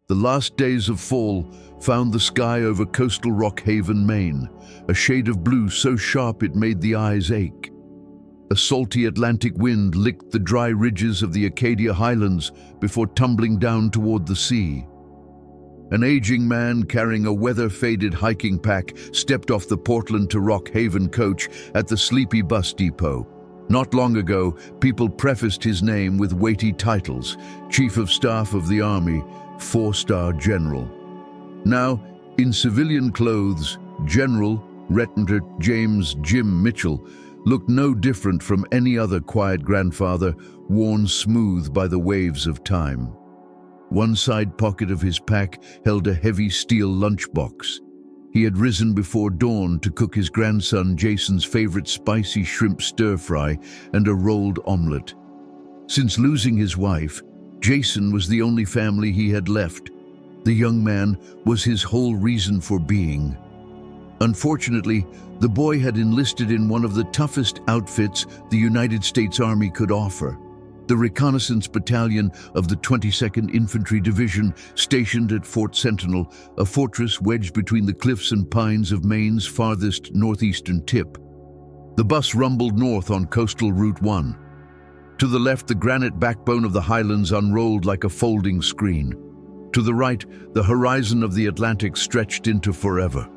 The last days of fall found the sky over coastal Rock Haven, Maine, a shade of blue so sharp it made the eyes ache. A salty Atlantic wind licked the dry ridges of the Acadia Highlands before tumbling down toward the sea. An aging man carrying a weather-faded hiking pack stepped off the Portland to Rock Haven coach at the sleepy bus depot. Not long ago, people prefaced his name with weighty titles: Chief of Staff of the Army, 4-star General. Now, in civilian clothes, General Retentor James Jim Mitchell looked no different from any other quiet grandfather worn smooth by the waves of time. One side pocket of his pack held a heavy steel lunchbox. He had risen before dawn to cook his grandson Jason's favorite spicy shrimp stir-fry and a rolled omelet. Since losing his wife, Jason was the only family he had left. The young man was his whole reason for being. Unfortunately, the boy had enlisted in one of the toughest outfits the United States Army could offer. The Reconnaissance Battalion of the 22nd Infantry Division, stationed at Fort Sentinel, a fortress wedged between the cliffs and pines of Maine's farthest northeastern tip. The bus rumbled north on coastal Route 1. To the left, the granite backbone of the Highlands unrolled like a folding screen. To the right, the horizon of the Atlantic stretched into forever.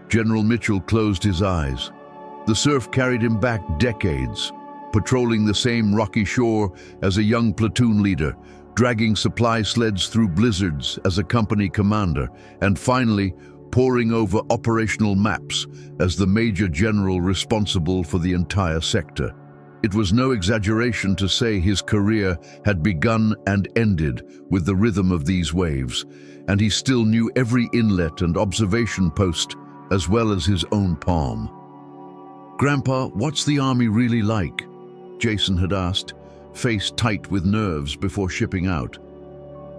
General Mitchell closed his eyes. The surf carried him back decades, patrolling the same rocky shore as a young platoon leader, dragging supply sleds through blizzards as a company commander, and finally poring over operational maps as the major general responsible for the entire sector. It was no exaggeration to say his career had begun and ended with the rhythm of these waves, and he still knew every inlet and observation post as well as his own palm. "Grandpa, what's the Army really like?" Jason had asked, face tight with nerves before shipping out.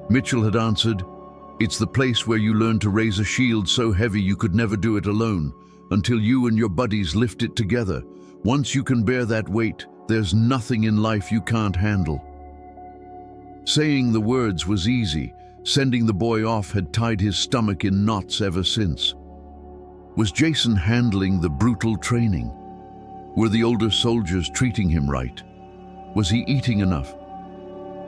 Mitchell had answered, "It's the place where you learn to raise a shield so heavy you could never do it alone, until you and your buddies lift it together. Once you can bear that weight, there's nothing in life you can't handle." Saying the words was easy. Sending the boy off had tied his stomach in knots ever since. Was Jason handling the brutal training? Were the older soldiers treating him right? Was he eating enough?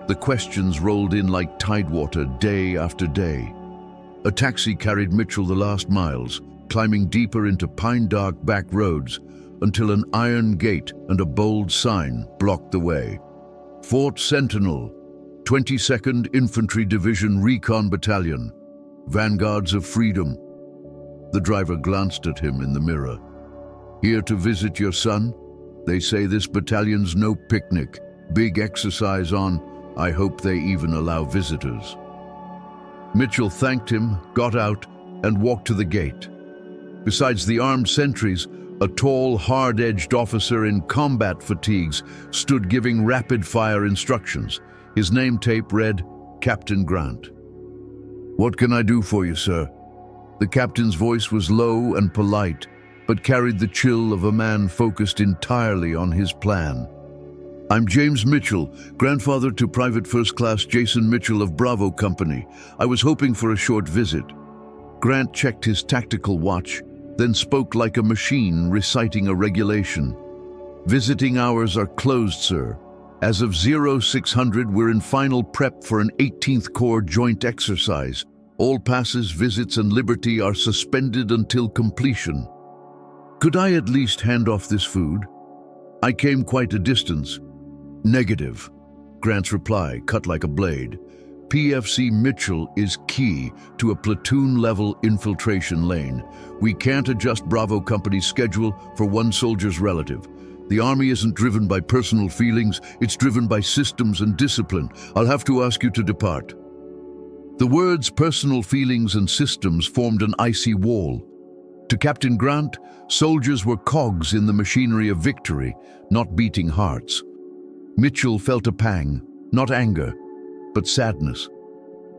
The questions rolled in like tidewater day after day. A taxi carried Mitchell the last miles, climbing deeper into pine-dark back roads until an iron gate and a bold sign blocked the way. "Fort Sentinel, 22nd Infantry Division Recon Battalion, Vanguards of Freedom." The driver glanced at him in the mirror. "Here to visit your son? They say this battalion's no picnic. Big exercise on. I hope they even allow visitors." Mitchell thanked him, got out, and walked to the gate. Besides the armed sentries, a tall, hard-edged officer in combat fatigues stood giving rapid-fire instructions. His name tape read, "Captain Grant." "What can I do for you, sir?" The captain's voice was low and polite, but carried the chill of a man focused entirely on his plan. "I'm James Mitchell, grandfather to Private First Class Jason Mitchell of Bravo Company. I was hoping for a short visit." Grant checked his tactical watch, then spoke like a machine reciting a regulation. "Visiting hours are closed, sir. As of 0600, we're in final prep for an 18th Corps joint exercise. All passes, visits, and liberty are suspended until completion." "Could I at least hand off this food? I came quite a distance." "Negative," Grant's reply cut like a blade. "PFC Mitchell is key to a platoon-level infiltration lane. We can't adjust Bravo Company's schedule for one soldier's relative. The Army isn't driven by personal feelings, it's driven by systems and discipline. I'll have to ask you to depart." The words personal feelings and systems formed an icy wall. To Captain Grant, soldiers were cogs in the machinery of victory, not beating hearts. Mitchell felt a pang, not anger, but sadness.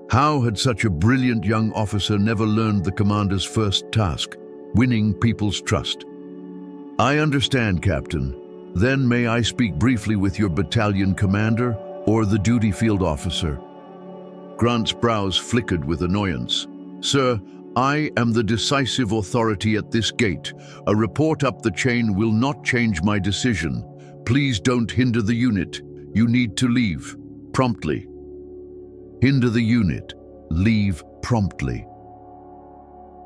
How had such a brilliant young officer never learned the commander's first task, winning people's trust? "I understand, Captain. Then may I speak briefly with your battalion commander or the duty field officer?" Grant's brows flickered with annoyance. "Sir, I am the decisive authority at this gate. A report up the chain will not change my decision. Please don't hinder the unit. You need to leave. Promptly." Hinder the unit. Leave promptly.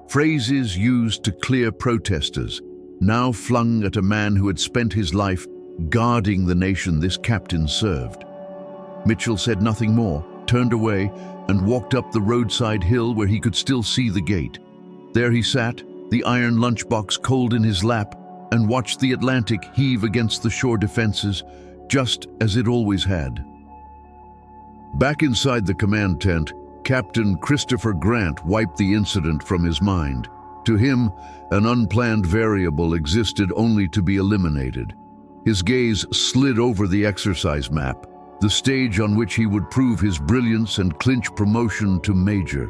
Phrases used to clear protesters, now flung at a man who had spent his life guarding the nation this captain served. Mitchell said nothing more, turned away, and walked up the roadside hill where he could still see the gate. There he sat, the iron lunchbox cold in his lap, and watched the Atlantic heave against the shore defenses, just as it always had. Back inside the command tent, Captain Christopher Grant wiped the incident from his mind. To him, an unplanned variable existed only to be eliminated. His gaze slid over the exercise map, the stage on which he would prove his brilliance and clinch promotion to major.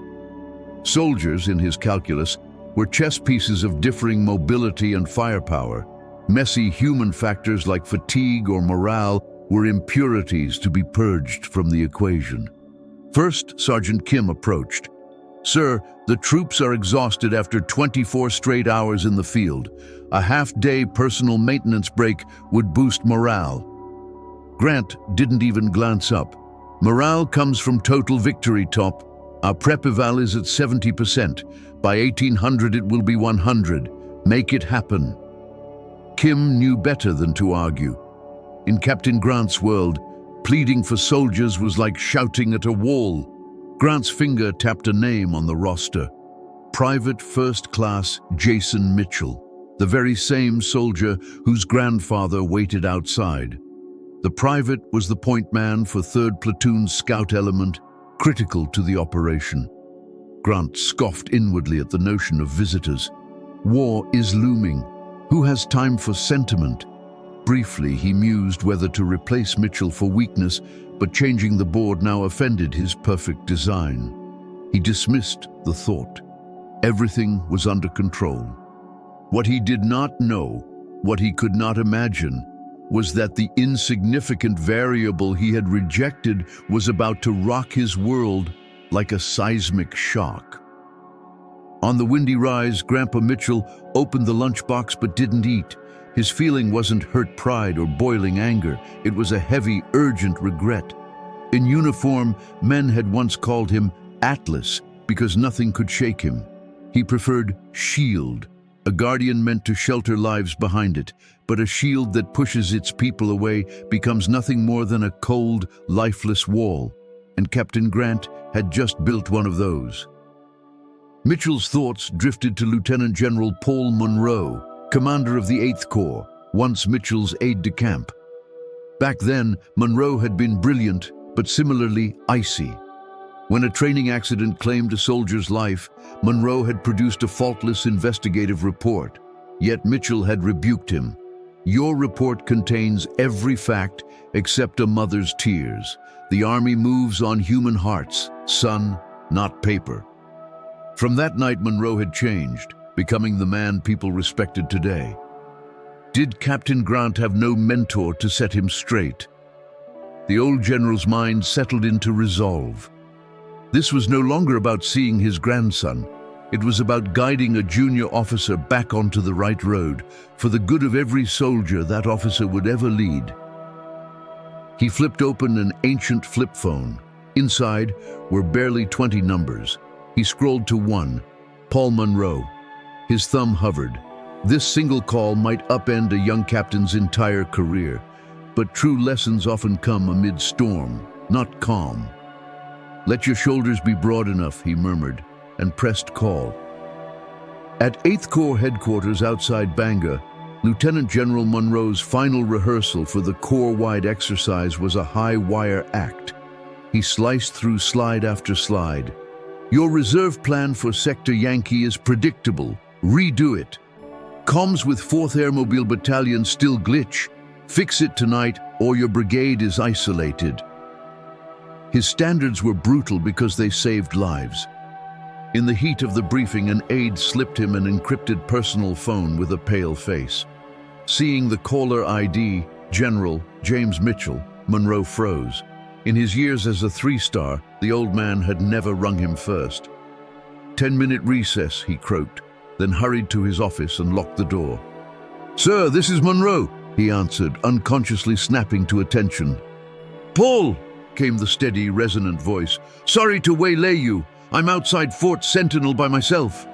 Soldiers, in his calculus, were chess pieces of differing mobility and firepower. Messy human factors like fatigue or morale were impurities to be purged from the equation. First, Sergeant Kim approached. "Sir, the troops are exhausted after 24 straight hours in the field. A half-day personal maintenance break would boost morale." Grant didn't even glance up. "Morale comes from total victory, Top. Our prep eval is at 70%. By 1800 it will be 100. Make it happen." Kim knew better than to argue. In Captain Grant's world, pleading for soldiers was like shouting at a wall. Grant's finger tapped a name on the roster. Private First Class Jason Mitchell, the very same soldier whose grandfather waited outside. The private was the point man for 3rd Platoon's scout element, critical to the operation. Grant scoffed inwardly at the notion of visitors. War is looming. Who has time for sentiment? Briefly, he mused whether to replace Mitchell for weakness, but changing the board now offended his perfect design. He dismissed the thought. Everything was under control. What he did not know, what he could not imagine, was that the insignificant variable he had rejected was about to rock his world like a seismic shock. On the windy rise, Grandpa Mitchell opened the lunchbox but didn't eat. His feeling wasn't hurt pride or boiling anger. It was a heavy, urgent regret. In uniform, men had once called him Atlas because nothing could shake him. He preferred shield, a guardian meant to shelter lives behind it, but a shield that pushes its people away becomes nothing more than a cold, lifeless wall. And Captain Grant had just built one of those. Mitchell's thoughts drifted to Lieutenant General Paul Monroe, commander of the 8th Corps, once Mitchell's aide-de-camp. Back then, Monroe had been brilliant, but similarly icy. When a training accident claimed a soldier's life, Monroe had produced a faultless investigative report. Yet Mitchell had rebuked him. "Your report contains every fact except a mother's tears. The Army moves on human hearts, son, not paper." From that night, Monroe had changed, becoming the man people respected today. Did Captain Grant have no mentor to set him straight? The old general's mind settled into resolve. This was no longer about seeing his grandson. It was about guiding a junior officer back onto the right road, for the good of every soldier that officer would ever lead. He flipped open an ancient flip phone. Inside were barely 20 numbers. He scrolled to one, Paul Monroe. His thumb hovered. This single call might upend a young captain's entire career, but true lessons often come amid storm, not calm. "Let your shoulders be broad enough," he murmured, and pressed call. At 8th Corps headquarters outside Bangor, Lieutenant General Monroe's final rehearsal for the Corps-wide exercise was a high-wire act. He sliced through slide after slide. "Your reserve plan for Sector Yankee is predictable. Redo it. Comms with 4th Airmobile Battalion still glitch. Fix it tonight or your brigade is isolated." His standards were brutal because they saved lives. In the heat of the briefing, an aide slipped him an encrypted personal phone with a pale face. Seeing the caller ID, General James Mitchell, Monroe froze. In his years as a 3-star, the old man had never rung him first. 10-minute recess, he croaked, then hurried to his office and locked the door. "Sir, this is Monroe," he answered, unconsciously snapping to attention. "Paul," came the steady, resonant voice. "Sorry to waylay you. I'm outside Fort Sentinel by myself."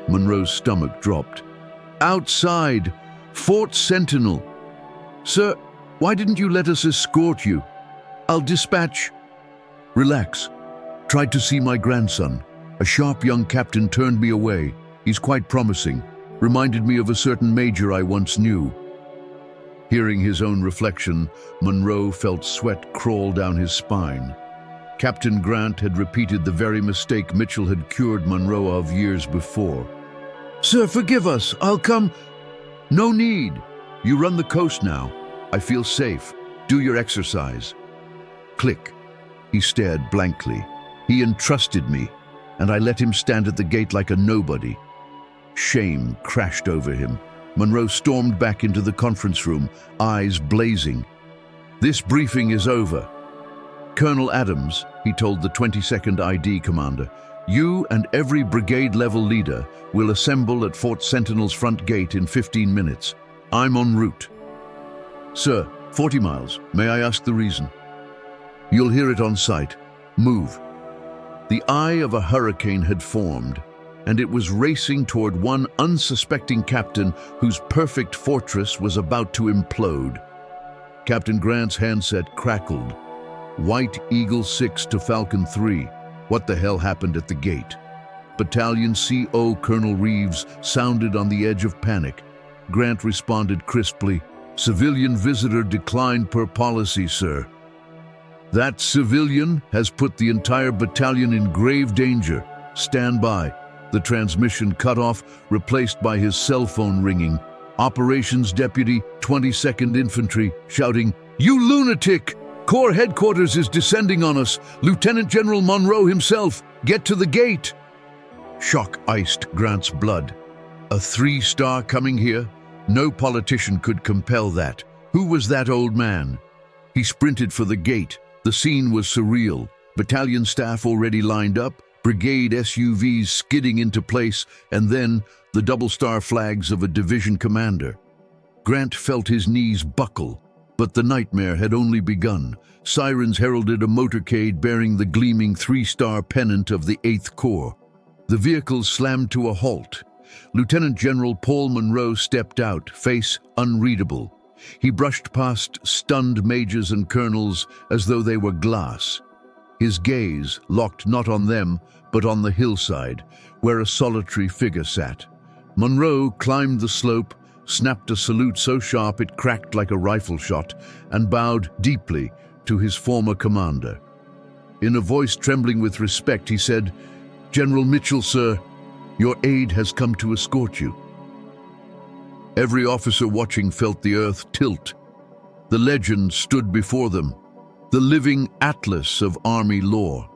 Monroe's stomach dropped. "Outside Fort Sentinel? Sir, why didn't you let us escort you? I'll dispatch—" "Relax. Tried to see my grandson. A sharp young captain turned me away. He's quite promising. Reminded me of a certain major I once knew." Hearing his own reflection, Monroe felt sweat crawl down his spine. Captain Grant had repeated the very mistake Mitchell had cured Monroe of years before. "Sir, forgive us. I'll come—" "No need. You run the coast now. I feel safe. Do your exercise." Click. He stared blankly. He entrusted me, and I let him stand at the gate like a nobody. Shame crashed over him. Monroe stormed back into the conference room, eyes blazing. "This briefing is over. Colonel Adams," he told the 22nd ID commander, "you and every brigade-level leader will assemble at Fort Sentinel's front gate in 15 minutes. I'm en route." "Sir, 40 miles. May I ask the reason?" "You'll hear it on sight. Move." The eye of a hurricane had formed, and it was racing toward one unsuspecting captain whose perfect fortress was about to implode. Captain Grant's handset crackled. White Eagle 6 to Falcon 3. What the hell happened at the gate? Battalion CO Colonel Reeves sounded on the edge of panic. Grant responded crisply, "Civilian visitor declined per policy, sir." "That civilian has put the entire battalion in grave danger. Stand by." The transmission cut off, replaced by his cell phone ringing. Operations Deputy, 22nd Infantry, shouting, "You lunatic! Corps headquarters is descending on us. Lieutenant General Monroe himself. Get to the gate." Shock iced Grant's blood. A 3-star coming here? No politician could compel that. Who was that old man? He sprinted for the gate. The scene was surreal. Battalion staff already lined up, brigade SUVs skidding into place, and then the double-star flags of a division commander. Grant felt his knees buckle, but the nightmare had only begun. Sirens heralded a motorcade bearing the gleaming 3-star pennant of the 8th Corps. The vehicles slammed to a halt. Lieutenant General Paul Monroe stepped out, face unreadable. He brushed past stunned majors and colonels as though they were glass. His gaze locked not on them, but on the hillside, where a solitary figure sat. Monroe climbed the slope, snapped a salute so sharp it cracked like a rifle shot, and bowed deeply to his former commander. In a voice trembling with respect, he said, "General Mitchell, sir, your aide has come to escort you." Every officer watching felt the earth tilt. The legend stood before them, the living atlas of Army lore.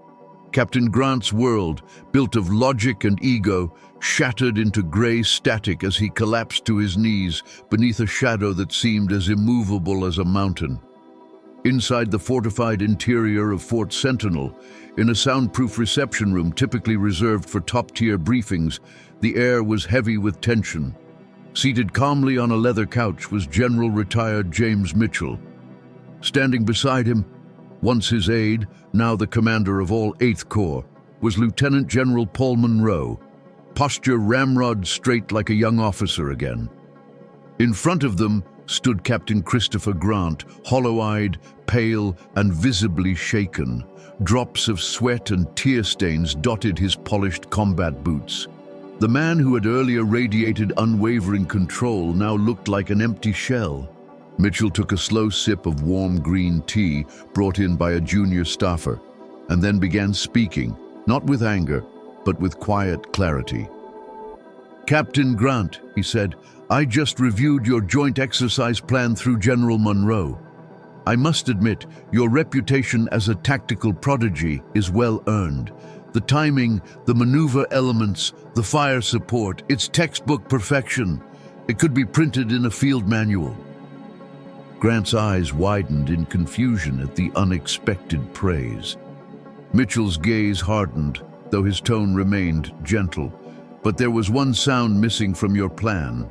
Captain Grant's world, built of logic and ego, shattered into gray static as he collapsed to his knees beneath a shadow that seemed as immovable as a mountain. Inside the fortified interior of Fort Sentinel, in a soundproof reception room typically reserved for top-tier briefings, the air was heavy with tension. Seated calmly on a leather couch was General Retired James Mitchell. Standing beside him, once his aide, now the commander of all 8th Corps, was Lieutenant General Paul Monroe, posture ramrod straight like a young officer again. In front of them stood Captain Christopher Grant, hollow-eyed, pale, and visibly shaken. Drops of sweat and tear stains dotted his polished combat boots. The man who had earlier radiated unwavering control now looked like an empty shell. Mitchell took a slow sip of warm green tea brought in by a junior staffer, and then began speaking, not with anger, but with quiet clarity. "Captain Grant," he said, "I just reviewed your joint exercise plan through General Monroe. I must admit, your reputation as a tactical prodigy is well earned. The timing, the maneuver elements, the fire support, it's textbook perfection. It could be printed in a field manual." Grant's eyes widened in confusion at the unexpected praise. Mitchell's gaze hardened, though his tone remained gentle. But there was one sound missing from your plan,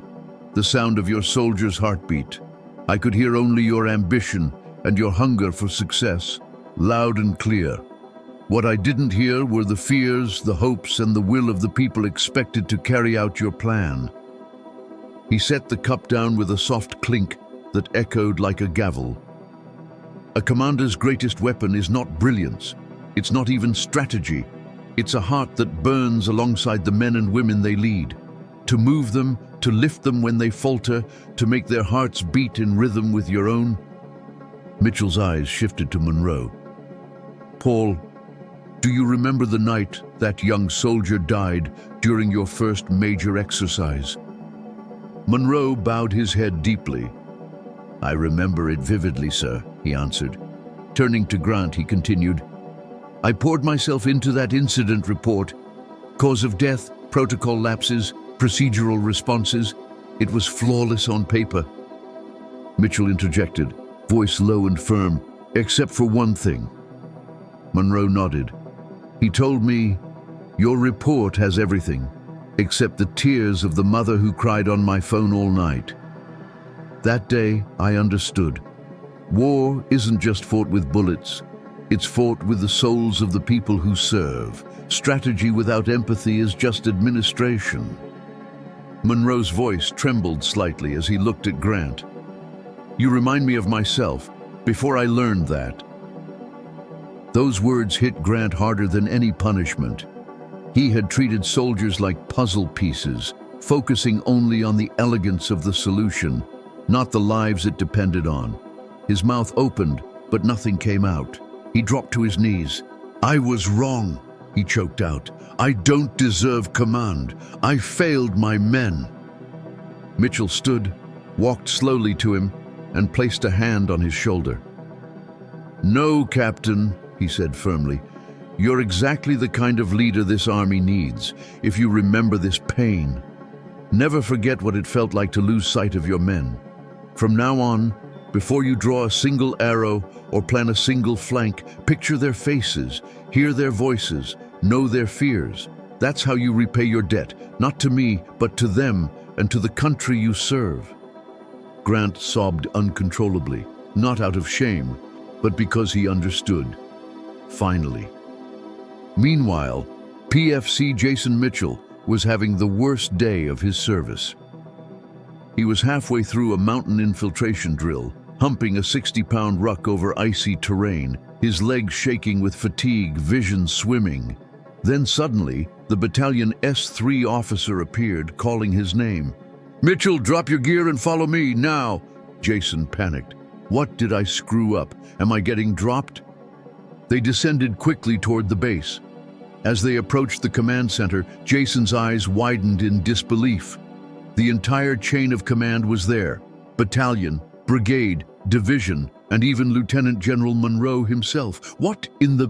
the sound of your soldier's heartbeat. I could hear only your ambition and your hunger for success, loud and clear. What I didn't hear were the fears, the hopes, and the will of the people expected to carry out your plan. He set the cup down with a soft clink that echoed like a gavel. A commander's greatest weapon is not brilliance. It's not even strategy. It's a heart that burns alongside the men and women they lead. To move them, to lift them when they falter, to make their hearts beat in rhythm with your own. Mitchell's eyes shifted to Monroe. Paul, do you remember the night that young soldier died during your first major exercise? Monroe bowed his head deeply. I remember it vividly, sir, he answered. Turning to Grant, he continued, I poured myself into that incident report. Cause of death, protocol lapses, procedural responses. It was flawless on paper. Mitchell interjected, voice low and firm, except for one thing. Monroe nodded. He told me, your report has everything, except the tears of the mother who cried on my phone all night. That day, I understood. War isn't just fought with bullets. It's fought with the souls of the people who serve. Strategy without empathy is just administration. Monroe's voice trembled slightly as he looked at Grant. You remind me of myself, before I learned that. Those words hit Grant harder than any punishment. He had treated soldiers like puzzle pieces, focusing only on the elegance of the solution, not the lives it depended on. His mouth opened, but nothing came out. He dropped to his knees. I was wrong, he choked out. I don't deserve command. I failed my men. Mitchell stood, walked slowly to him, and placed a hand on his shoulder. No, Captain, he said firmly. You're exactly the kind of leader this army needs, if you remember this pain. Never forget what it felt like to lose sight of your men. From now on, before you draw a single arrow or plan a single flank, picture their faces, hear their voices, know their fears. That's how you repay your debt, not to me, but to them and to the country you serve. Grant sobbed uncontrollably, not out of shame, but because he understood. Finally. Meanwhile, PFC Jason Mitchell was having the worst day of his service. He was halfway through a mountain infiltration drill, humping a 60-pound ruck over icy terrain, his legs shaking with fatigue, vision swimming. Then suddenly, the battalion S3 officer appeared, calling his name. Mitchell, drop your gear and follow me, now! Jason panicked. What did I screw up? Am I getting dropped? They descended quickly toward the base. As they approached the command center, Jason's eyes widened in disbelief. The entire chain of command was there. Battalion, brigade, division, and even Lieutenant General Monroe himself. What in the...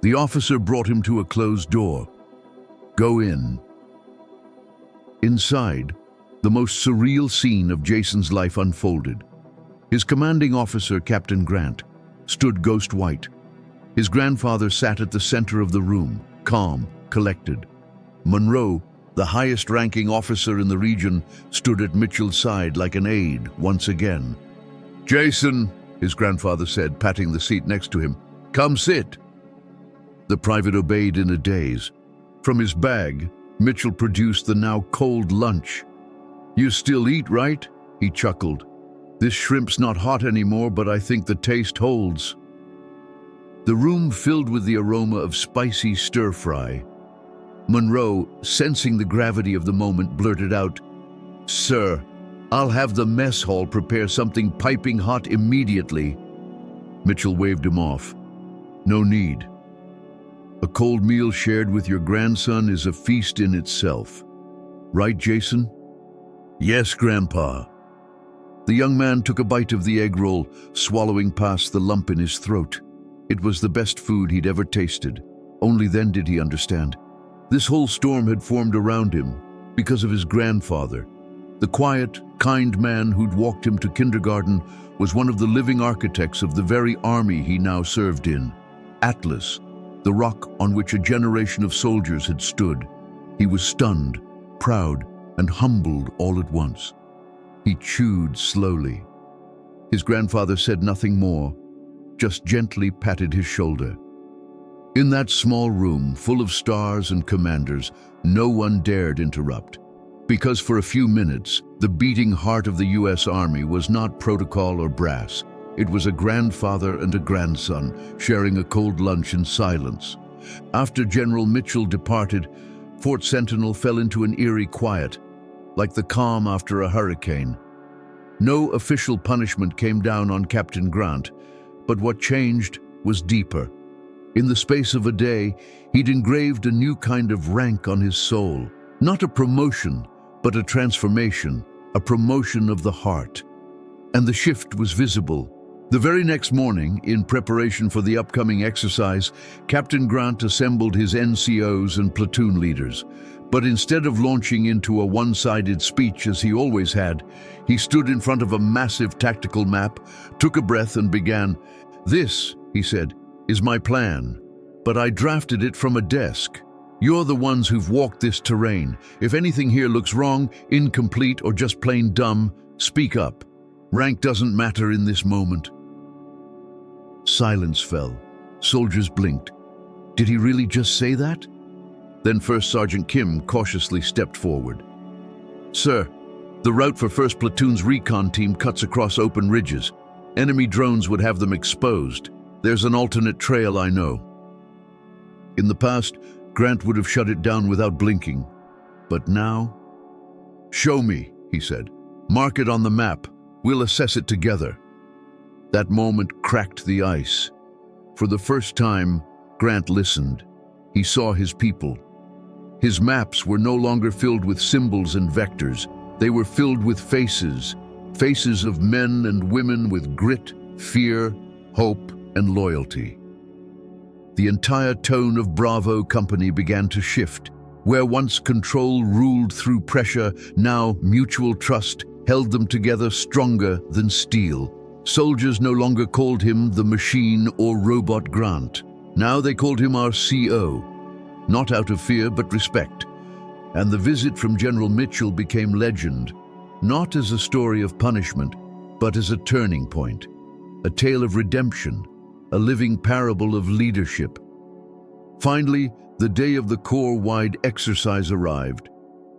The officer brought him to a closed door. Go in. Inside, the most surreal scene of Jason's life unfolded. His commanding officer, Captain Grant, stood ghost white. His grandfather sat at the center of the room, calm, collected. Monroe, the highest-ranking officer in the region, stood at Mitchell's side like an aide once again. Jason, his grandfather said, patting the seat next to him, come sit. The private obeyed in a daze. From his bag, Mitchell produced the now cold lunch. You still eat, right? He chuckled. This shrimp's not hot anymore, but I think the taste holds. The room filled with the aroma of spicy stir-fry. Monroe, sensing the gravity of the moment, blurted out, Sir, I'll have the mess hall prepare something piping hot immediately. Mitchell waved him off. No need. A cold meal shared with your grandson is a feast in itself. Right, Jason? Yes, Grandpa. The young man took a bite of the egg roll, swallowing past the lump in his throat. It was the best food he'd ever tasted. Only then did he understand. This whole storm had formed around him because of his grandfather. The quiet, kind man who'd walked him to kindergarten was one of the living architects of the very army he now served in. Atlas, the rock on which a generation of soldiers had stood. He was stunned, proud, and humbled all at once. He chewed slowly. His grandfather said nothing more, just gently patted his shoulder. In that small room, full of stars and commanders, no one dared interrupt. Because for a few minutes, the beating heart of the U.S. Army was not protocol or brass. It was a grandfather and a grandson sharing a cold lunch in silence. After General Mitchell departed, Fort Sentinel fell into an eerie quiet, like the calm after a hurricane. No official punishment came down on Captain Grant, but what changed was deeper. In the space of a day, he'd engraved a new kind of rank on his soul. Not a promotion, but a transformation, a promotion of the heart. And the shift was visible. The very next morning, in preparation for the upcoming exercise, Captain Grant assembled his NCOs and platoon leaders. But instead of launching into a one-sided speech as he always had, he stood in front of a massive tactical map, took a breath and began, "This," he said, "is my plan, but I drafted it from a desk. You're the ones who've walked this terrain. If anything here looks wrong, incomplete, or just plain dumb, speak up. Rank doesn't matter in this moment." Silence fell. Soldiers blinked. Did he really just say that? Then First Sergeant Kim cautiously stepped forward. "Sir, the route for 1st Platoon's recon team cuts across open ridges. Enemy drones would have them exposed. There's an alternate trail, I know." In the past, Grant would have shut it down without blinking. But now? "Show me," he said. "Mark it on the map. We'll assess it together." That moment cracked the ice. For the first time, Grant listened. He saw his people. His maps were no longer filled with symbols and vectors. They were filled with faces, faces of men and women with grit, fear, hope, and loyalty. The entire tone of Bravo Company began to shift. Where once control ruled through pressure, now mutual trust held them together stronger than steel. Soldiers no longer called him the machine or robot Grant. Now they called him our CO, not out of fear but respect. And the visit from General Mitchell became legend, not as a story of punishment, but as a turning point, a tale of redemption, a living parable of leadership. Finally, the day of the Corps-wide exercise arrived.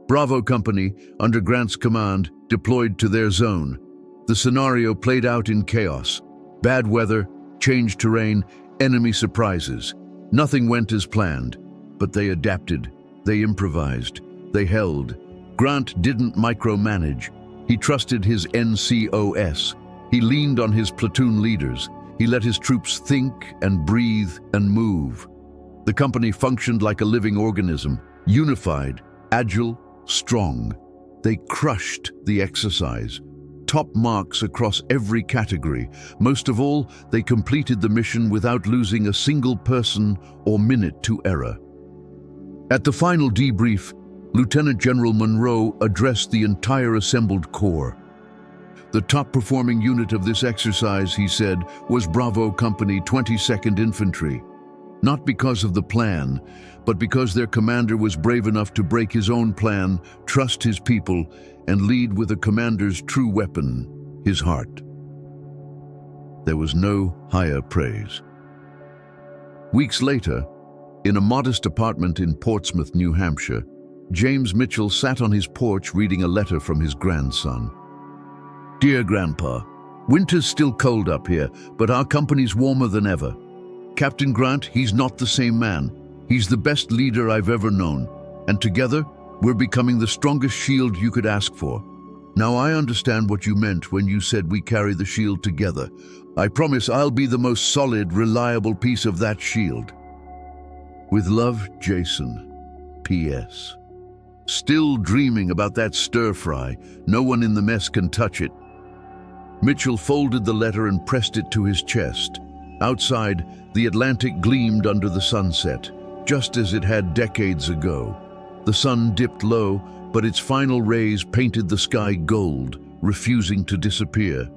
Bravo Company, under Grant's command, deployed to their zone. The scenario played out in chaos. Bad weather, changed terrain, enemy surprises. Nothing went as planned, but they adapted, they improvised, they held. Grant didn't micromanage. He trusted his NCOs. He leaned on his platoon leaders. He let his troops think and breathe and move. The company functioned like a living organism, unified, agile, strong. They crushed the exercise. Top marks across every category. Most of all, they completed the mission without losing a single person or minute to error. At the final debrief, Lieutenant General Monroe addressed the entire assembled Corps. The top-performing unit of this exercise, he said, was Bravo Company 22nd Infantry. Not because of the plan, but because their commander was brave enough to break his own plan, trust his people, and lead with a commander's true weapon, his heart. There was no higher praise. Weeks later, in a modest apartment in Portsmouth, New Hampshire, James Mitchell sat on his porch reading a letter from his grandson. "Dear Grandpa, winter's still cold up here, but our company's warmer than ever. Captain Grant, he's not the same man. He's the best leader I've ever known, and together, we're becoming the strongest shield you could ask for. Now I understand what you meant when you said we carry the shield together. I promise I'll be the most solid, reliable piece of that shield. With love, Jason. P.S. Still dreaming about that stir-fry. No one in the mess can touch it." Mitchell folded the letter and pressed it to his chest. Outside, the Atlantic gleamed under the sunset, just as it had decades ago. The sun dipped low, but its final rays painted the sky gold, refusing to disappear.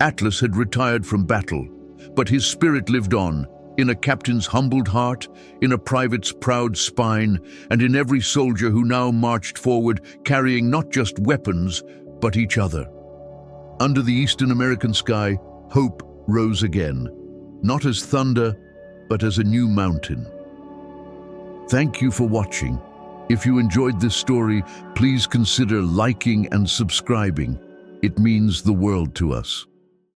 Atlas had retired from battle, but his spirit lived on, in a captain's humbled heart, in a private's proud spine, and in every soldier who now marched forward carrying not just weapons, but each other. Under the Eastern American sky, hope rose again, not as thunder, but as a new mountain. Thank you for watching. If you enjoyed this story, please consider liking and subscribing. It means the world to us.